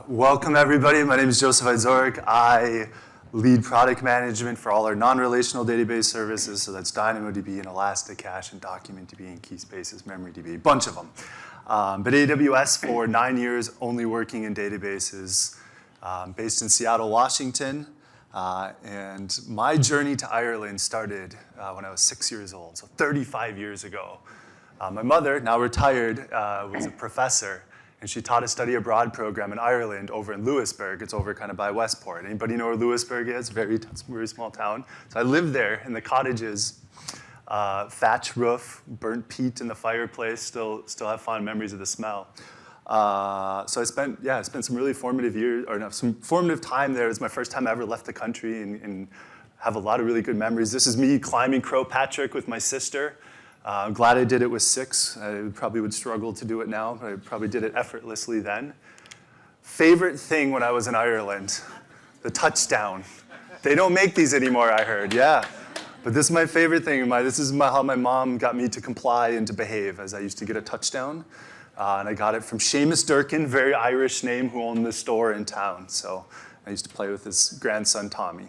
Welcome, everybody. My name is Joseph Idziorek. I lead product management for all our non-relational database services. So that's DynamoDB and Elasticache and DocumentDB and KeySpaces, MemoryDB, a bunch of them. But AWS for 9 years, only working in databases, based in Seattle, Washington. And my journey to Ireland started when I was 6 years old, so 35 years ago. My mother, now retired, was a professor. And she taught a study abroad program in Ireland over in Louisburg. It's over kind of by Westport. Anybody know where Louisburg is? Very small town. So I lived there in the cottages, thatch roof, burnt peat in the fireplace. Still have fond memories of the smell. So I spent some really formative years, or no, some formative time there. It was my first time I ever left the country, and have a lot of really good memories. This is me climbing Croagh Patrick with my sister. I'm glad I did it with 6. I probably would struggle to do it now, but I probably did it effortlessly then. Favorite thing when I was in Ireland, the touchdown. They don't make these anymore, I heard, yeah. But this is my favorite thing. This is how my mom got me to comply and to behave, as I used to get a touchdown. And I got it from Seamus Durkin, very Irish name, who owned the store in town. So I used to play with his grandson, Tommy.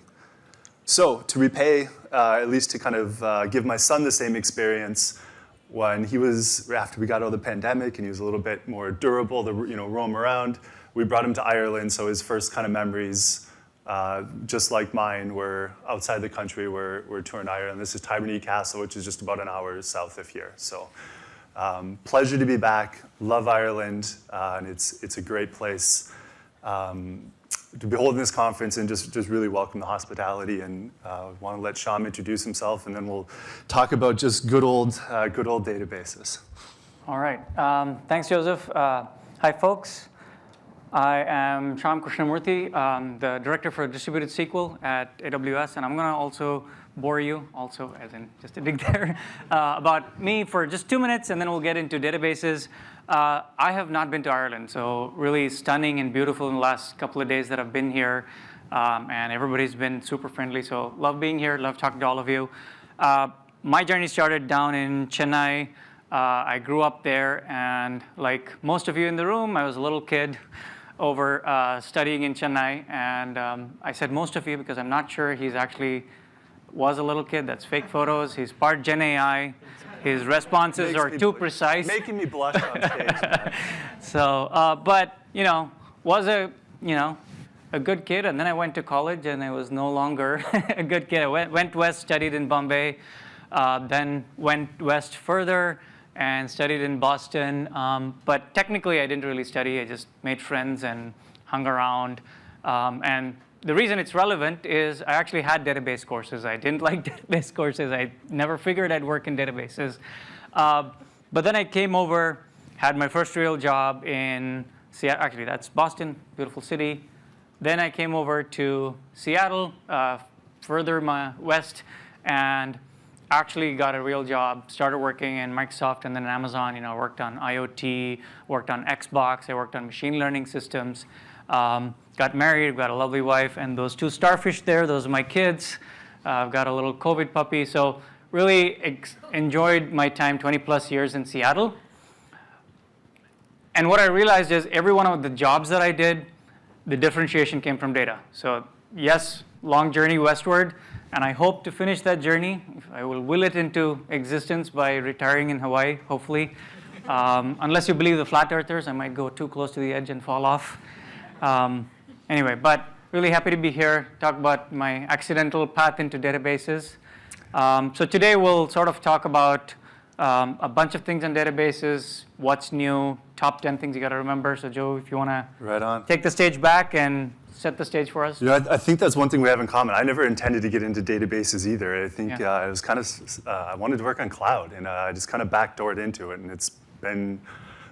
So to repay, at least to kind of give my son the same experience, when he was, after we got out of the pandemic and he was a little bit more durable to roam around, we brought him to Ireland. So his first kind of memories, just like mine, were outside the country, were touring Ireland. This is Tyburn Castle, which is just about an hour south of here. So pleasure to be back. Love Ireland, and it's a great place to be holding this conference, and just really welcome the hospitality, and want to let Shyam introduce himself, and then we'll talk about just good old databases. All right. Thanks, Joseph. Hi, folks. I am Shyam Krishnamoorthy, the director for distributed SQL at AWS, and I'm going to also bore you, also as in just a dig there, about me for just 2 minutes, and then we'll get into databases. I have not been to Ireland, so really stunning and beautiful in the last couple of days that I've been here, and everybody's been super friendly, so love being here, love talking to all of you. My journey started down in Chennai. I grew up there, and like most of you in the room, I was a little kid over studying in Chennai, and I said most of you because I'm not sure he's actually was a little kid. That's fake photos. He's part Gen AI. His responses are too precise. Making me blush on stage, man. So, but was a good kid, and then I went to college, and I was no longer a good kid. I went west, studied in Bombay, then went west further and studied in Boston. But technically, I didn't really study. I just made friends and hung around. And the reason it's relevant is I actually had database courses. I didn't like database courses. I never figured I'd work in databases. But then I came over, had my first real job in Seattle. Actually, that's Boston, beautiful city. Then I came over to Seattle, further west, and actually got a real job. Started working in Microsoft and then Amazon. Worked on IoT, worked on Xbox. I worked on machine learning systems. Got married, got a lovely wife, and those 2 starfish there, those are my kids. I've got a little COVID puppy. So really enjoyed my time, 20+ years in Seattle. And what I realized is every one of the jobs that I did, the differentiation came from data. So yes, long journey westward, and I hope to finish that journey. I will will it into existence by retiring in Hawaii, hopefully. Unless you believe the flat earthers, I might go too close to the edge and fall off. Anyway, but really happy to be here, talk about my accidental path into databases. So today we'll sort of talk about a bunch of things in databases, what's new, top 10 things you got to remember. So Joe, if you want to take the stage back and set the stage for us. I think that's one thing we have in common. I never intended to get into databases either. I think it was kind of, I wanted to work on cloud, and I just kind of backdoored into it, and it's been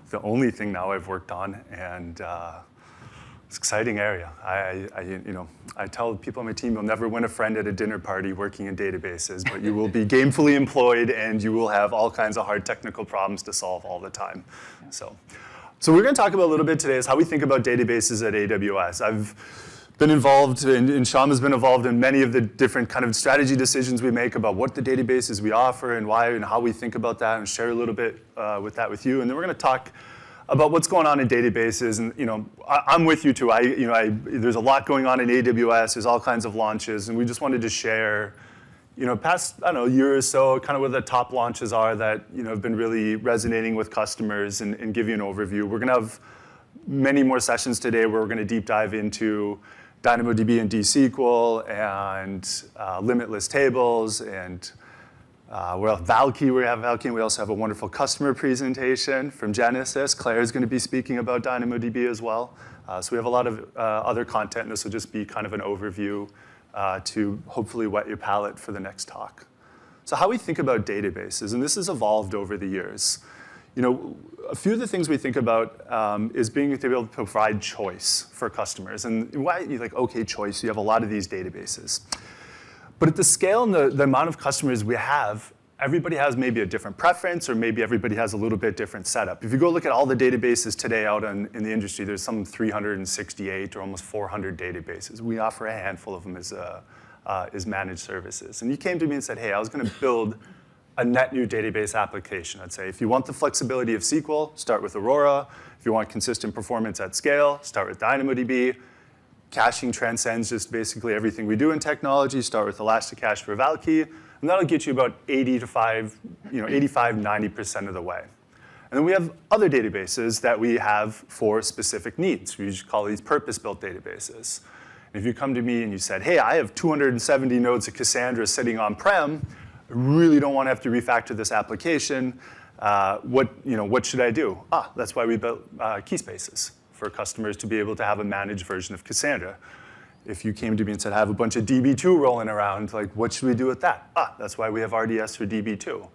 the only thing now I've worked on, and it's an exciting area. I tell people on my team, you'll never win a friend at a dinner party working in databases, but you will be gamefully employed, and you will have all kinds of hard technical problems to solve all the time. So we're going to talk about a little bit today is how we think about databases at AWS. I've been involved, and Shyam has been involved in many of the different kind of strategy decisions we make about what the databases we offer and why and how we think about that, and share a little bit with you. And then we're going to talk about what's going on in databases. And I'm with you too. There's a lot going on in AWS. There's all kinds of launches, and we just wanted to share, past year or so, kind of what the top launches are that have been really resonating with customers, and give you an overview. We're going to have many more sessions today where we're going to deep dive into DynamoDB and DSQL and limitless tables and Valkey. We have Valkey, and we also have a wonderful customer presentation from Genesis. Claire is going to be speaking about DynamoDB as well. So we have a lot of other content, and this will just be kind of an overview to hopefully whet your palate for the next talk. So how we think about databases, and this has evolved over the years. A few of the things we think about is being able to provide choice for customers. And why you're like, okay, choice, you have a lot of these databases. But at the scale and the amount of customers we have, everybody has maybe a different preference, or maybe everybody has a little bit different setup. If you go look at all the databases today out in the industry, there's some 368 or almost 400 databases. We offer a handful of them as managed services. And you came to me and said, hey, I was going to build a net new database application. I'd say, if you want the flexibility of SQL, start with Aurora. If you want consistent performance at scale, start with DynamoDB. Caching transcends just basically everything we do in technology. Start with Elasticache for Valkey, and that'll get you about 85, 90% of the way. And then we have other databases that we have for specific needs. We usually call these purpose-built databases. And if you come to me and you said, hey, I have 270 nodes of Cassandra sitting on-prem, I really don't want to have to refactor this application. What should I do? That's why we built key spaces for customers to be able to have a managed version of Cassandra. If you came to me and said, I have a bunch of DB2 rolling around, like, what should we do with that? That's why we have RDS for DB2.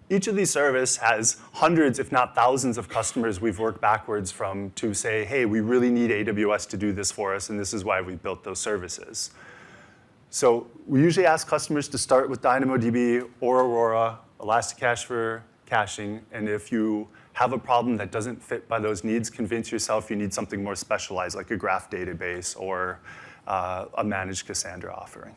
Each of these services has hundreds, if not thousands, of customers we've worked backwards from to say, hey, we really need AWS to do this for us, and this is why we built those services. So we usually ask customers to start with DynamoDB or Aurora, Elasticache for caching, and if you have a problem that doesn't fit by those needs, convince yourself you need something more specialized, like a graph database or a managed Cassandra offering.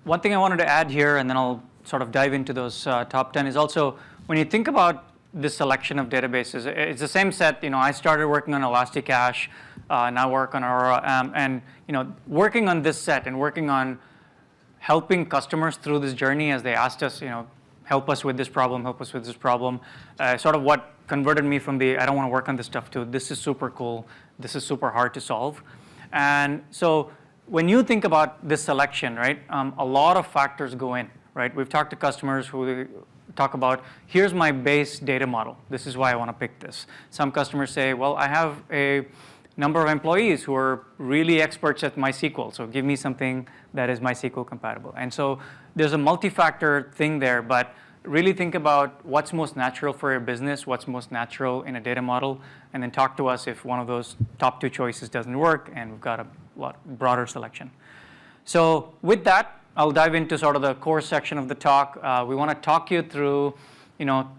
One thing I wanted to add here, and then I'll sort of dive into those top 10, is also when you think about this selection of databases, it's the same set. I started working on Elasticache, now work on Aurora, and working on this set and working on helping customers through this journey as they asked us, help us with this problem, help us with this problem. Sort of what converted me from the I don't want to work on this stuff to this is super cool, this is super hard to solve. And so when you think about this selection, right, a lot of factors go in, right? We've talked to customers who talk about, here's my base data model. This is why I want to pick this. Some customers say, well, I have a number of employees who are really experts at MySQL, so give me something that is MySQL compatible. And so there's a multi-factor thing there, but really think about what's most natural for your business, what's most natural in a data model, and then talk to us if one of those top two choices doesn't work, and we've got a lot broader selection. So with that, I'll dive into sort of the core section of the talk. We want to talk you through,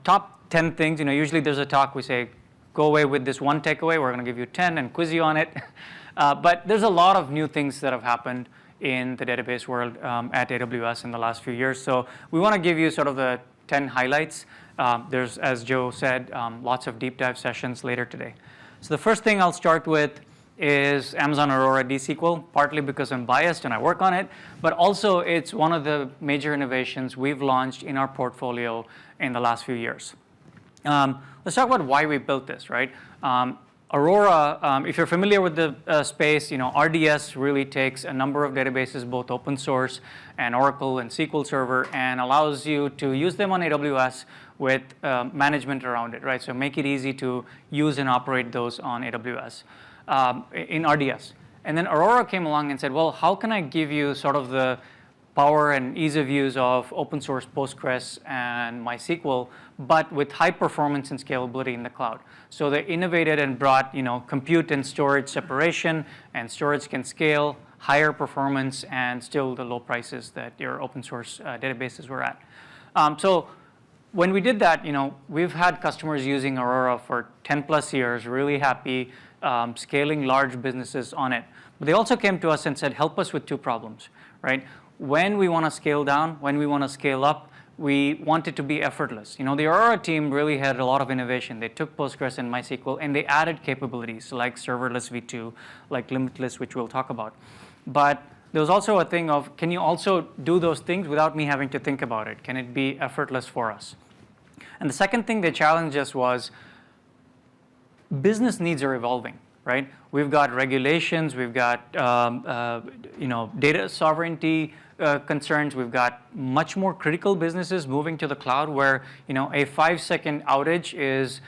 top 10 things. Usually there's a talk, we say, go away with this one takeaway. We're going to give you 10 and quiz you on it. But there's a lot of new things that have happened in the database world at AWS in the last few years. So we want to give you sort of the 10 highlights. There's, as Joe said, lots of deep dive sessions later today. So the first thing I'll start with is Amazon Aurora DSQL, partly because I'm biased and I work on it, but also it's one of the major innovations we've launched in our portfolio in the last few years. Let's talk about why we built this, right? Aurora, if you're familiar with the space, RDS really takes a number of databases, both open source and Oracle and SQL Server, and allows you to use them on AWS with management around it, right? So make it easy to use and operate those on AWS in RDS. And then Aurora came along and said, well, how can I give you sort of the power and ease of use of open source Postgres and MySQL, but with high performance and scalability in the cloud. So they innovated and brought compute and storage separation, and storage can scale, higher performance, and still the low prices that your open source databases were at. So when we did that, we've had customers using Aurora for 10 plus years, really happy, scaling large businesses on it. But they also came to us and said, help us with two problems, right? When we want to scale down, when we want to scale up, we want it to be effortless. You know, the Aurora team really had a lot of innovation. They took Postgres and MySQL and they added capabilities like serverless v2, like limitless, which we'll talk about. But there was also a thing of, can you also do those things without me having to think about it? Can it be effortless for us? And the second thing they challenged us was business needs are evolving, right? We've got regulations, we've got data sovereignty concerns, we've got much more critical businesses moving to the cloud where a 5-second outage is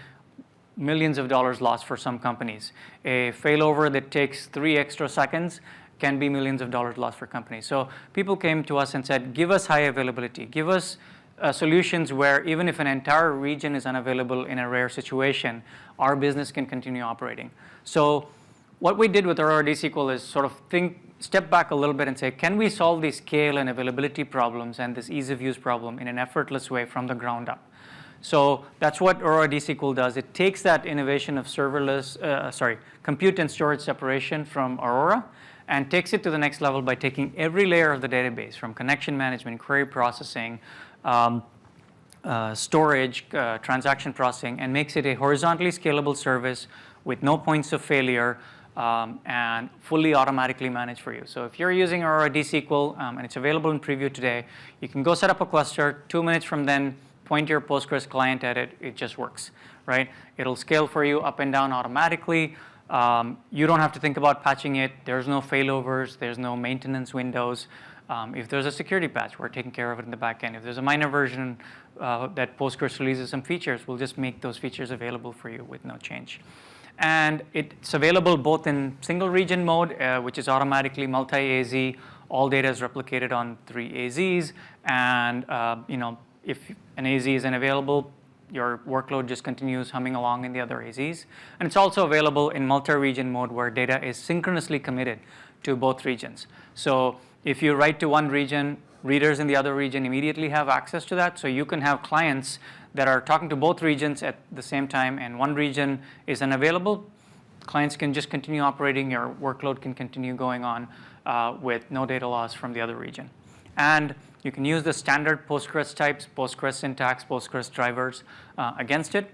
millions of dollars lost for some companies. A failover that takes 3 extra seconds can be millions of dollars lost for companies. So people came to us and said, give us high availability, give us solutions where even if an entire region is unavailable in a rare situation, our business can continue operating. So what we did with Aurora DSQL is sort of step back a little bit and say, can we solve these scale and availability problems and this ease of use problem in an effortless way from the ground up? So that's what Aurora DSQL does. It takes that innovation of compute and storage separation from Aurora and takes it to the next level by taking every layer of the database from connection management, query processing, storage, transaction processing, and makes it a horizontally scalable service with no points of failure and fully automatically managed for you. So if you're using Aurora DSQL and it's available in preview today, you can go set up a cluster. 2 minutes from then, point your Postgres client at it. It just works, right? It'll scale for you up and down automatically. You don't have to think about patching it. There's no failovers. There's no maintenance windows. If there's a security patch, we're taking care of it in the back end. If there's a minor version that Postgres releases some features, we'll just make those features available for you with no change. And it's available both in single region mode, which is automatically multi-AZ. All data is replicated on 3 AZs. And if an AZ isn't available, your workload just continues humming along in the other AZs. And it's also available in multi-region mode where data is synchronously committed to both regions. So if you write to one region, readers in the other region immediately have access to that. So you can have clients that are talking to both regions at the same time, and one region is unavailable. Clients can just continue operating. Your workload can continue going on with no data loss from the other region. And you can use the standard Postgres types, Postgres syntax, Postgres drivers against it.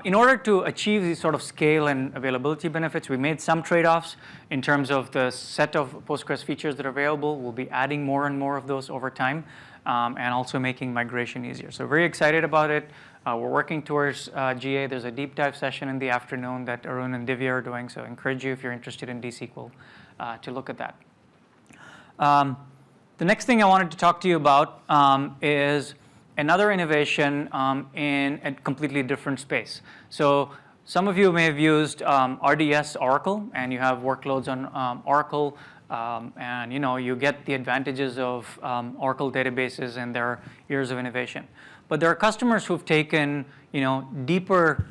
In order to achieve these sort of scale and availability benefits, we made some trade-offs in terms of the set of Postgres features that are available. We'll be adding more and more of those over time and also making migration easier. So very excited about it. We're working towards GA. There's a deep dive session in the afternoon that Arun and Divya are doing, so I encourage you if you're interested in DSQL to look at that. The next thing I wanted to talk to you about is another innovation in a completely different space. So some of you may have used RDS Oracle, and you have workloads on Oracle, and you get the advantages of Oracle databases and their years of innovation. But there are customers who've taken deeper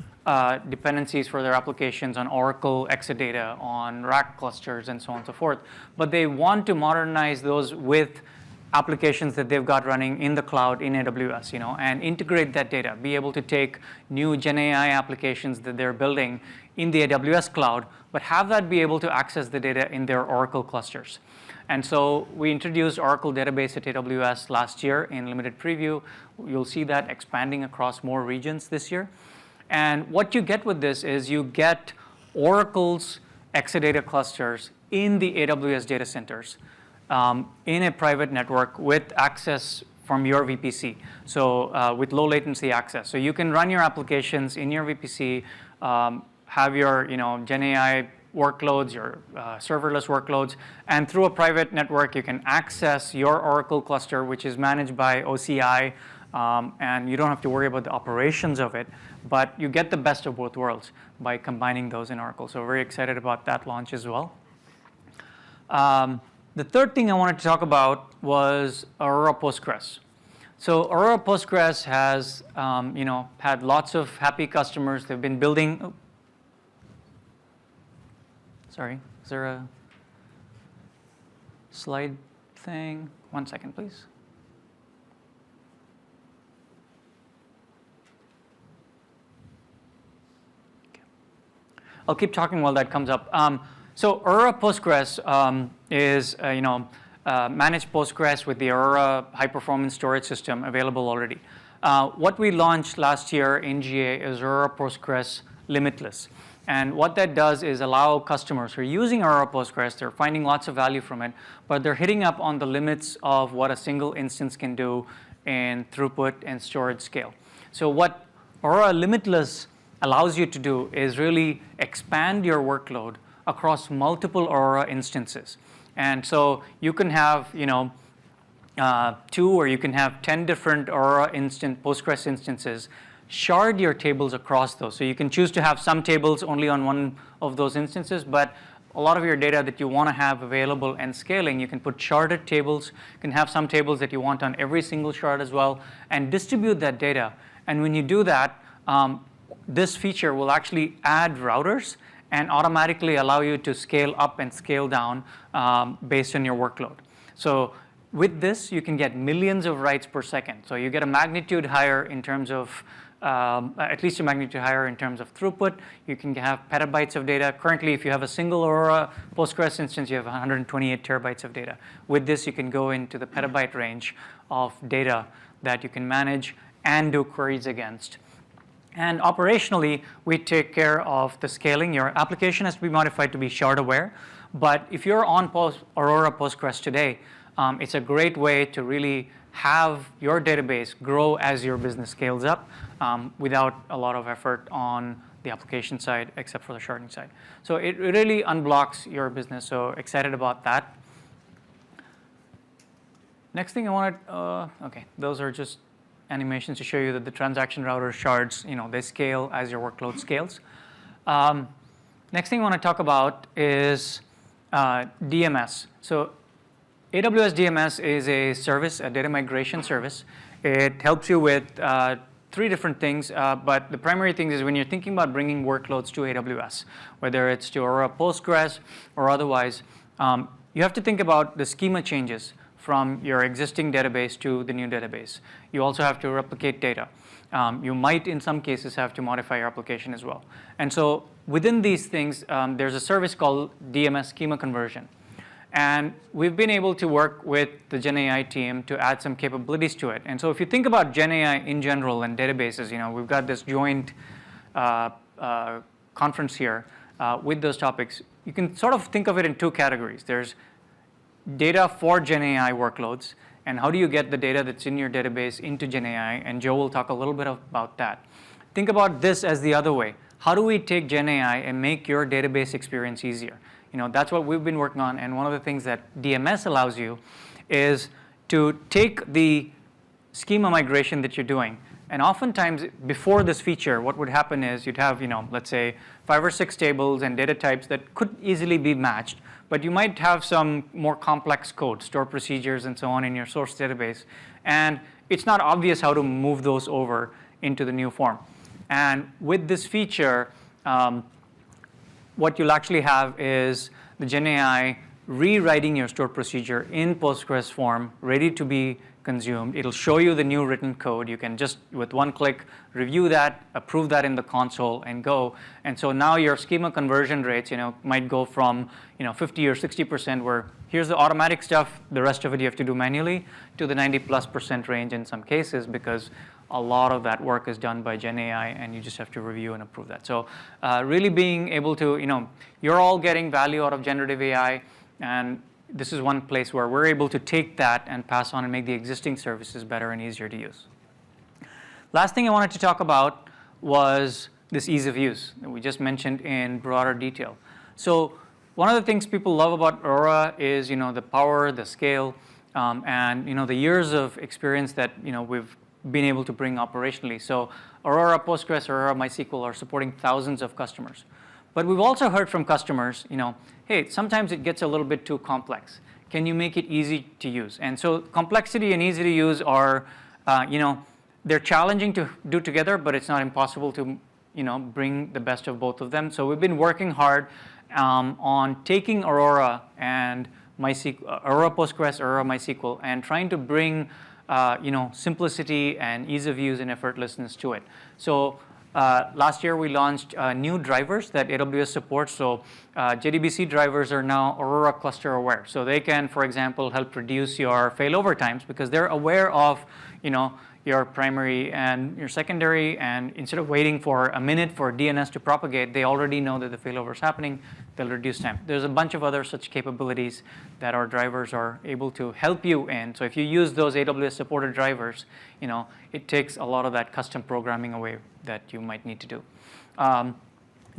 dependencies for their applications on Oracle Exadata, on RAC clusters, and so on and so forth. But they want to modernize those with applications that they've got running in the cloud in AWS, and integrate that data, be able to take new Gen AI applications that they're building in the AWS cloud, but have that be able to access the data in their Oracle clusters. And so we introduced Oracle Database at AWS last year in limited preview. You'll see that expanding across more regions this year. And what you get with this is you get Oracle's Exadata clusters in the AWS data centers in a private network with access from your VPC, so with low latency access. So you can run your applications in your VPC, have your Gen AI workloads, your serverless workloads, and through a private network you can access your Oracle cluster, which is managed by OCI, and you don't have to worry about the operations of it, but you get the best of both worlds by combining those in Oracle. So we're very excited about that launch as well. The third thing I wanted to talk about was Aurora Postgres. So Aurora Postgres has had lots of happy customers. They've been building. Sorry, is there a slide thing? 1 second, please. Okay. I'll keep talking while that comes up. So Aurora Postgres is manage Postgres with the Aurora high-performance storage system available already. What we launched last year in GA is Aurora Postgres Limitless. And what that does is allow customers who are using Aurora Postgres, they're finding lots of value from it, but they're hitting up on the limits of what a single instance can do in throughput and storage scale. So what Aurora Limitless allows you to do is really expand your workload across multiple Aurora instances. And so you can have, 2 or you can have 10 different Aurora Postgres instances. Shard your tables across those. So you can choose to have some tables only on one of those instances, but a lot of your data that you want to have available and scaling, you can put sharded tables. You can have some tables that you want on every single shard as well, and distribute that data. And when you do that, this feature will actually add routers and automatically allow you to scale up and scale down based on your workload. So with this, you can get millions of writes per second. So you get a magnitude higher in terms of at least a magnitude higher in terms of throughput. You can have petabytes of data. Currently, if you have a single Aurora Postgres instance, you have 128 terabytes of data. With this, you can go into the petabyte range of data that you can manage and do queries against. And operationally, we take care of the scaling. Your application has to be modified to be shard aware. But if you're on Aurora Postgres today, it's a great way to really have your database grow as your business scales up without a lot of effort on the application side, except for the sharding side. So it really unblocks your business. So excited about that. Next thing I wanted, OK, those are just animations to show you that the transaction router shards, they scale as your workload scales. Next thing I want to talk about is DMS. So AWS DMS is a service, a data migration service. It helps you with 3 different things, but the primary thing is when you're thinking about bringing workloads to AWS, whether it's to Aurora Postgres or otherwise, you have to think about the schema changes from your existing database to the new database. You also have to replicate data. You might, in some cases, have to modify your application as well. And so within these things, there's a service called DMS schema conversion. And we've been able to work with the GenAI team to add some capabilities to it. And so if you think about GenAI in general and databases, we've got this joint conference here with those topics. You can sort of think of it in 2 categories. There's data for GenAI workloads, and how do you get the data that's in your database into GenAI? And Joe will talk a little bit about that. Think about this as the other way. How do we take GenAI and make your database experience easier? That's what we've been working on. And one of the things that DMS allows you is to take the schema migration that you're doing. And oftentimes, before this feature, what would happen is you'd have, let's say, 5 or 6 tables and data types that could easily be matched. But you might have some more complex code, store procedures, and so on in your source database. And it's not obvious how to move those over into the new form. And with this feature, what you'll actually have is the GenAI rewriting your stored procedure in Postgres form, ready to be consumed. It'll show you the new written code. You can just, with one click, review that, approve that in the console, and go. And so now your schema conversion rates, might go from 50 or 60%, where here's the automatic stuff, the rest of it you have to do manually, to the 90+% range in some cases, because a lot of that work is done by GenAI, and you just have to review and approve that. So really being able to, you're all getting value out of generative AI, and this is one place where we're able to take that and pass on and make the existing services better and easier to use. Last thing I wanted to talk about was this ease of use that we just mentioned in broader detail. So one of the things people love about Aurora is, the power, the scale, and the years of experience that we've been able to bring operationally. So Aurora Postgres, Aurora MySQL are supporting thousands of customers. But we've also heard from customers, hey, sometimes it gets a little bit too complex. Can you make it easy to use? And so complexity and easy to use are, they're challenging to do together, but it's not impossible to, bring the best of both of them. So we've been working hard on taking Aurora and MySQL, Aurora Postgres, Aurora MySQL, and trying to bring simplicity and ease of use and effortlessness to it. So Last year, we launched new drivers that AWS supports. So JDBC drivers are now Aurora cluster aware. So they can, for example, help reduce your failover times because they're aware of, your primary and your secondary, and instead of waiting for a minute for DNS to propagate, they already know that the failover is happening. They'll reduce time. There's a bunch of other such capabilities that our drivers are able to help you in. So if you use those AWS supported drivers, it takes a lot of that custom programming away that you might need to do.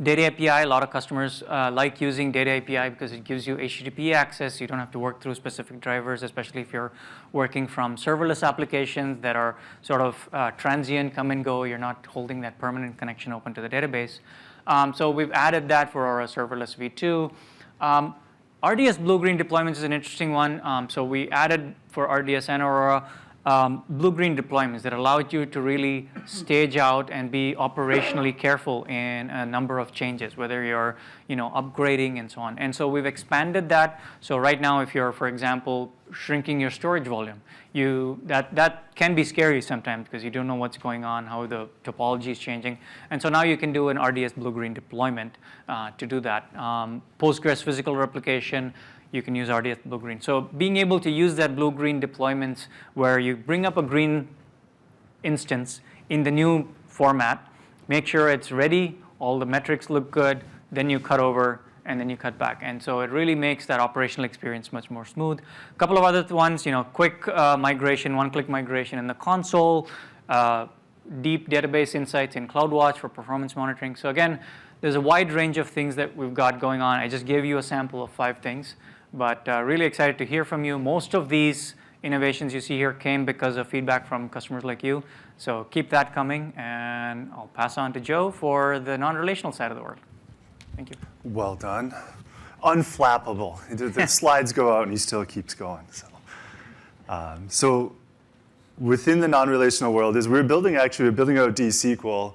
Data API, a lot of customers like using Data API because it gives you HTTP access. You don't have to work through specific drivers, especially if you're working from serverless applications that are sort of transient, come and go. You're not holding that permanent connection open to the database. So we've added that for our serverless v2. RDS blue-green deployments is an interesting one. So we added for RDS and Aurora blue-green deployments that allowed you to really stage out and be operationally careful in a number of changes, whether you're upgrading and so on. And so we've expanded that. So right now, if you're, for example, shrinking your storage volume, that can be scary sometimes because you don't know what's going on, how the topology is changing. And so now you can do an RDS blue-green deployment to do that. Postgres physical replication, you can use RDS blue-green. So being able to use that blue-green deployments where you bring up a green instance in the new format, make sure it's ready, all the metrics look good, then you cut over, and then you cut back. And so it really makes that operational experience much more smooth. A couple of other ones, quick migration, one-click migration in the console, deep database insights in CloudWatch for performance monitoring. So again, there's a wide range of things that we've got going on. I just gave you a sample of 5 things. But really excited to hear from you. Most of these innovations you see here came because of feedback from customers like you. So keep that coming. And I'll pass on to Joe for the non-relational side of the world. Thank you. Well done. Unflappable. The slides go out and he still keeps going. So within the non-relational world, as we're building out DSQL,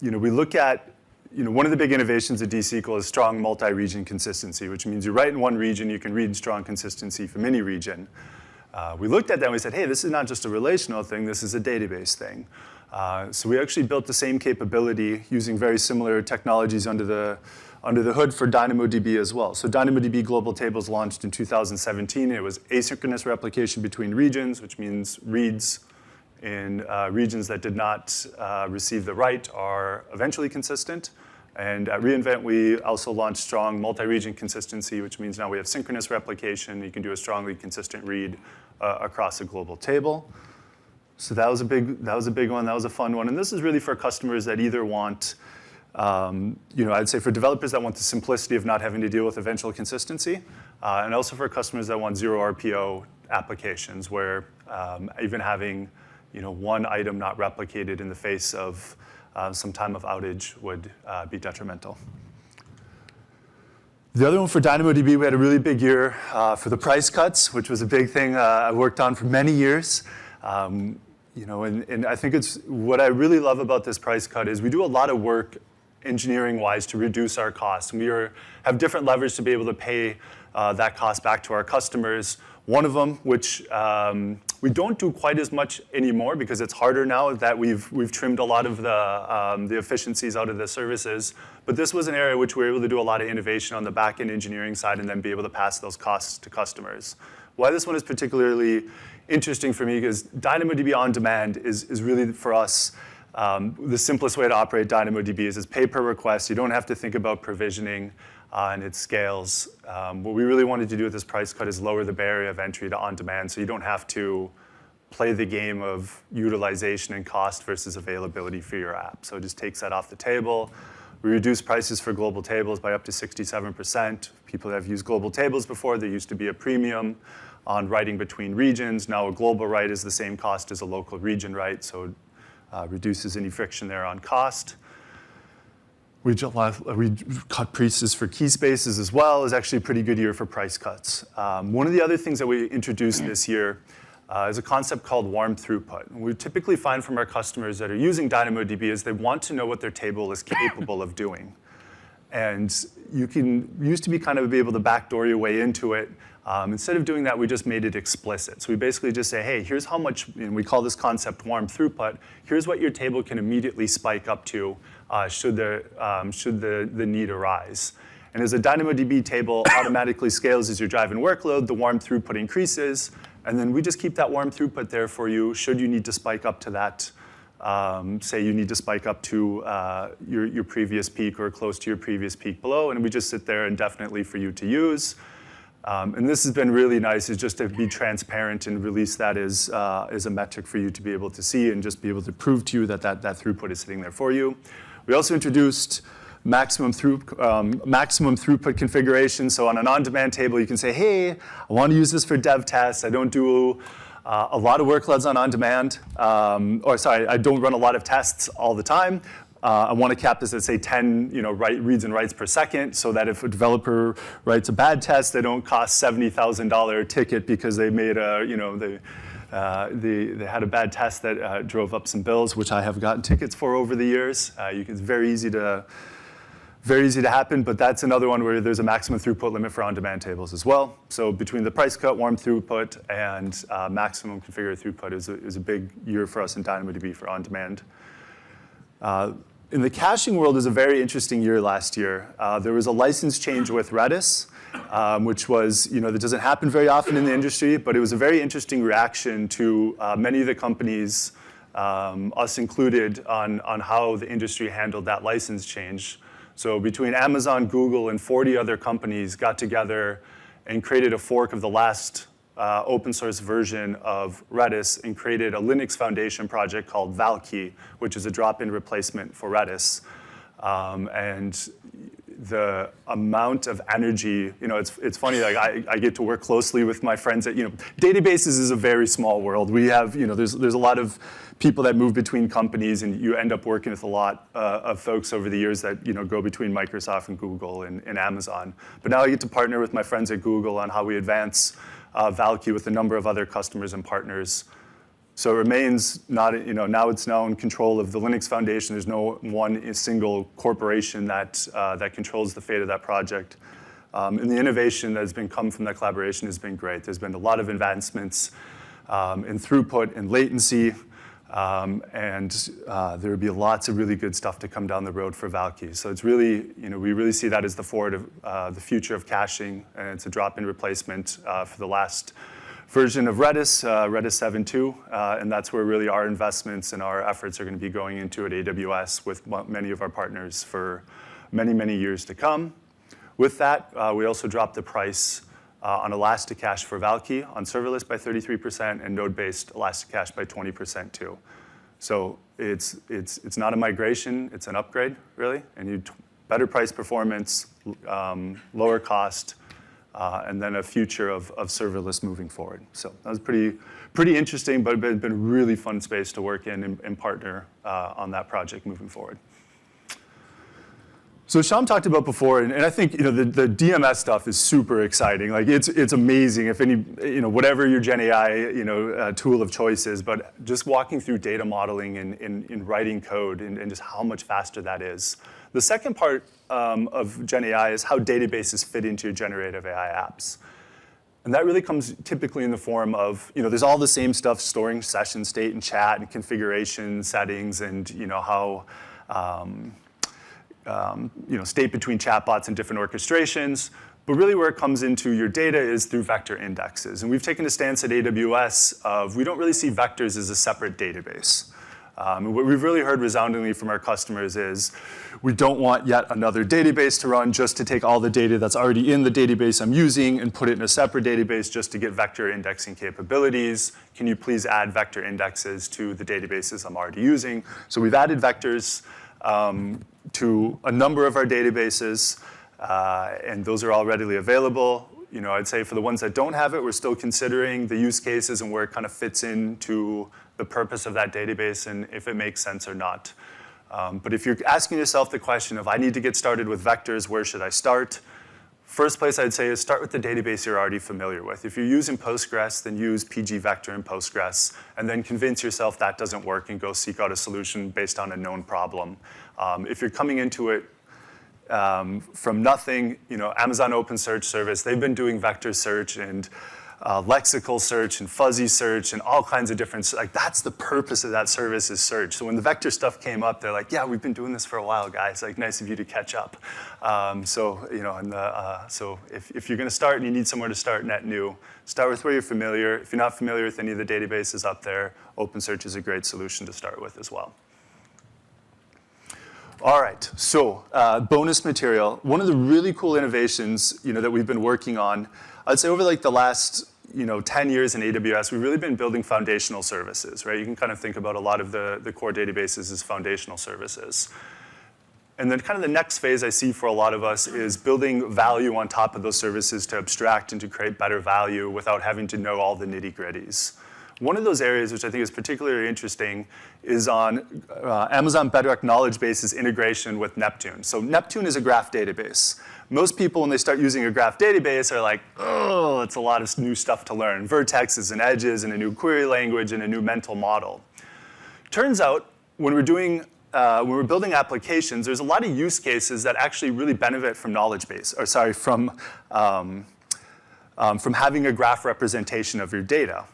we look at one of the big innovations of DSQL is strong multi-region consistency, which means you write in one region, you can read strong consistency from any region. We looked at that and we said, hey, this is not just a relational thing, this is a database thing. So we actually built the same capability using very similar technologies under the hood for DynamoDB as well. So DynamoDB Global Tables launched in 2017. It was asynchronous replication between regions, which means reads in regions that did not receive the write are eventually consistent. And at reInvent, we also launched strong multi-region consistency, which means now we have synchronous replication. You can do a strongly consistent read across a global table. So that was a big one. That was a fun one. And this is really for customers that either want, I'd say for developers that want the simplicity of not having to deal with eventual consistency, and also for customers that want zero RPO applications where even having one item not replicated in the face of some time of outage would be detrimental. The other one for DynamoDB, we had a really big year for the price cuts, which was a big thing I worked on for many years. And I think it's what I really love about this price cut is we do a lot of work engineering-wise to reduce our costs. We have different levers to be able to pay that cost back to our customers. One of them, which we don't do quite as much anymore because it's harder now that we've trimmed a lot of the efficiencies out of the services. But this was an area which we were able to do a lot of innovation on the back-end engineering side and then be able to pass those costs to customers. Why this one is particularly interesting for me is DynamoDB on demand is really for us the simplest way to operate DynamoDB is pay per request. You don't have to think about provisioning and it scales. What we really wanted to do with this price cut is lower the barrier of entry to on demand so you don't have to play the game of utilization and cost versus availability for your app. So it just takes that off the table. We reduced prices for global tables by up to 67%. People that have used global tables before, there used to be a premium on writing between regions. Now a global write is the same cost as a local region write, so it reduces any friction there on cost. We cut prices for key spaces as well. It was actually a pretty good year for price cuts. One of the other things that we introduced this year is a concept called warm throughput. We typically find from our customers that are using DynamoDB is they want to know what their table is capable of doing. And you used to be kind of be able to backdoor your way into it Instead of doing that, we just made it explicit. So we basically just say, hey, here's how much, and we call this concept warm throughput. Here's what your table can immediately spike up to should the need arise. And as a DynamoDB table automatically scales as you're driving workload, the warm throughput increases. And then we just keep that warm throughput there for you should you need to spike up to that. Say you need to spike up to your previous peak or close to your previous peak below. And we just sit there indefinitely for you to use. And this has been really nice, is just to be transparent and release that as a metric for you to be able to see and just be able to prove to you that throughput is sitting there for you. We also introduced maximum throughput configuration. So on an on-demand table, you can say, hey, I want to use this for dev tests. I don't do a lot of workloads on on-demand. I don't run a lot of tests all the time. I want to cap this at, say, 10 reads and writes per second, so that if a developer writes a bad test, they don't cost $70,000 ticket because they made they had a bad test that drove up some bills, which I have gotten tickets for over the years. It's very easy to happen, but that's another one where there's a maximum throughput limit for on-demand tables as well. So between the price cut, warm throughput, and maximum configured throughput is a big year for us in DynamoDB for on-demand. In the caching world, is a very interesting year last year. There was a license change with Redis, which was, that doesn't happen very often in the industry, but it was a very interesting reaction to many of the companies, us included, on how the industry handled that license change. So between Amazon, Google, and 40 other companies got together and created a fork of the last open source version of Redis and created a Linux Foundation project called Valkey, which is a drop-in replacement for Redis. And the amount of energy, it's funny, like I get to work closely with my friends at, databases is a very small world. We have, there's a lot of people that move between companies, and you end up working with a lot of folks over the years that, go between Microsoft and Google and Amazon. But now I get to partner with my friends at Google on how we advance Valkey with a number of other customers and partners. So it remains now it's now in control of the Linux Foundation. There's no one single corporation that controls the fate of that project. And the innovation that has come from that collaboration has been great. There's been a lot of advancements in throughput and latency, and there will be lots of really good stuff to come down the road for Valkey. So it's really, we really see that as the future of caching, and it's a drop-in replacement for the last version of Redis, Redis 7.2, and that's where really our investments and our efforts are going to be going into at AWS with many of our partners for many, many years to come. With that, we also dropped the price on Elasticache for Valkey on serverless by 33% and node-based Elasticache by 20% too. So it's not a migration, it's an upgrade, really, and you better price performance, lower cost, and then a future of serverless moving forward. So that was pretty interesting, but it's been a really fun space to work in and partner on that project moving forward. So Shyam talked about before, and I think the DMS stuff is super exciting. Like it's amazing if any whatever your Gen AI tool of choice is, but just walking through data modeling and writing code and just how much faster that is. The second part of Gen AI is how databases fit into your generative AI apps. And that really comes typically in the form of, there's all the same stuff, storing session state and chat and configuration settings and, how, state between chatbots and different orchestrations. But really where it comes into your data is through vector indexes. And we've taken a stance at AWS of we don't really see vectors as a separate database. What we've really heard resoundingly from our customers is we don't want yet another database to run just to take all the data that's already in the database I'm using and put it in a separate database just to get vector indexing capabilities. Can you please add vector indexes to the databases I'm already using? So we've added vectors to a number of our databases, and those are all readily available. I'd say for the ones that don't have it, we're still considering the use cases and where it kind of fits into the purpose of that database and if it makes sense or not. But if you're asking yourself the question of, I need to get started with vectors, where should I start? First place I'd say is start with the database you're already familiar with. If you're using Postgres, then use pgvector in Postgres, and then convince yourself that doesn't work and go seek out a solution based on a known problem. If you're coming into it from nothing, Amazon Open Search Service, they've been doing vector search and lexical search and fuzzy search and all kinds of different, that's the purpose of that service is search. So when the vector stuff came up, they're like, yeah, we've been doing this for a while, guys. Nice of you to catch up. So if you're going to start and you need somewhere to start net new, start with where you're familiar. If you're not familiar with any of the databases up there, OpenSearch is a great solution to start with as well. All right, so bonus material. One of the really cool innovations that we've been working on, I'd say over the last 10 years in AWS, we've really been building foundational services, right? You can kind of think about a lot of the core databases as foundational services. And then kind of the next phase I see for a lot of us is building value on top of those services to abstract and to create better value without having to know all the nitty-gritties. One of those areas which I think is particularly interesting is on Amazon Bedrock Knowledge Base's integration with Neptune. So Neptune is a graph database. Most people, when they start using a graph database, are like, oh, it's a lot of new stuff to learn. Vertexes and edges and a new query language and a new mental model. Turns out, when we're building applications, there's a lot of use cases that actually really benefit from from having a graph representation of your data.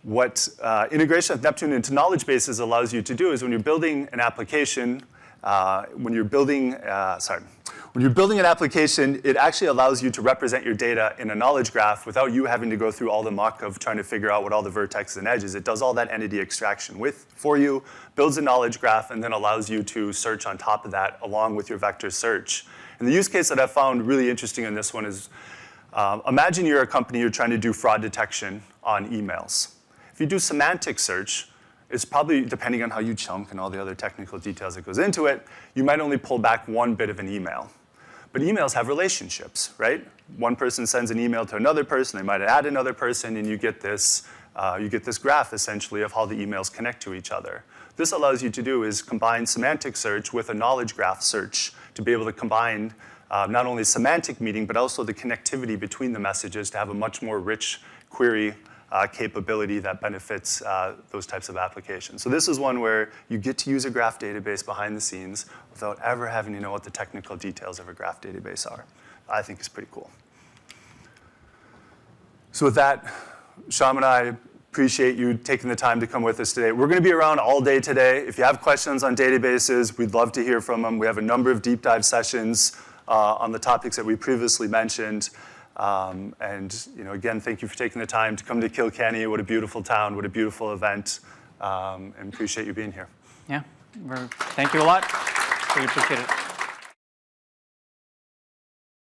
What integration of Neptune into knowledge bases allows you to do is when you're building an application, an application, it actually allows you to represent your data in a knowledge graph without you having to go through all the muck of trying to figure out what all the vertexes and edges. It does all that entity extraction for you, builds a knowledge graph, and then allows you to search on top of that along with your vector search. And the use case that I found really interesting in this one is, imagine you're a company, you're trying to do fraud detection on emails. If you do semantic search, it's probably, depending on how you chunk and all the other technical details that goes into it, you might only pull back one bit of an email. But emails have relationships, right? One person sends an email to another person, they might add another person, and you get this graph, essentially, of how the emails connect to each other. This allows you to do is combine semantic search with a knowledge graph search to be able to combine not only semantic meaning, but also the connectivity between the messages to have a much more rich query capability that benefits those types of applications. So this is one where you get to use a graph database behind the scenes without ever having to know what the technical details of a graph database are. I think it's pretty cool. So with that, Shyam and I appreciate you taking the time to come with us today. We're going to be around all day today. If you have questions on databases, we'd love to hear from them. We have a number of deep dive sessions on the topics that we previously mentioned. Again, thank you for taking the time to come to Kilkenny. What a beautiful town, what a beautiful event, and appreciate you being here. Yeah, thank you a lot. Really appreciate it.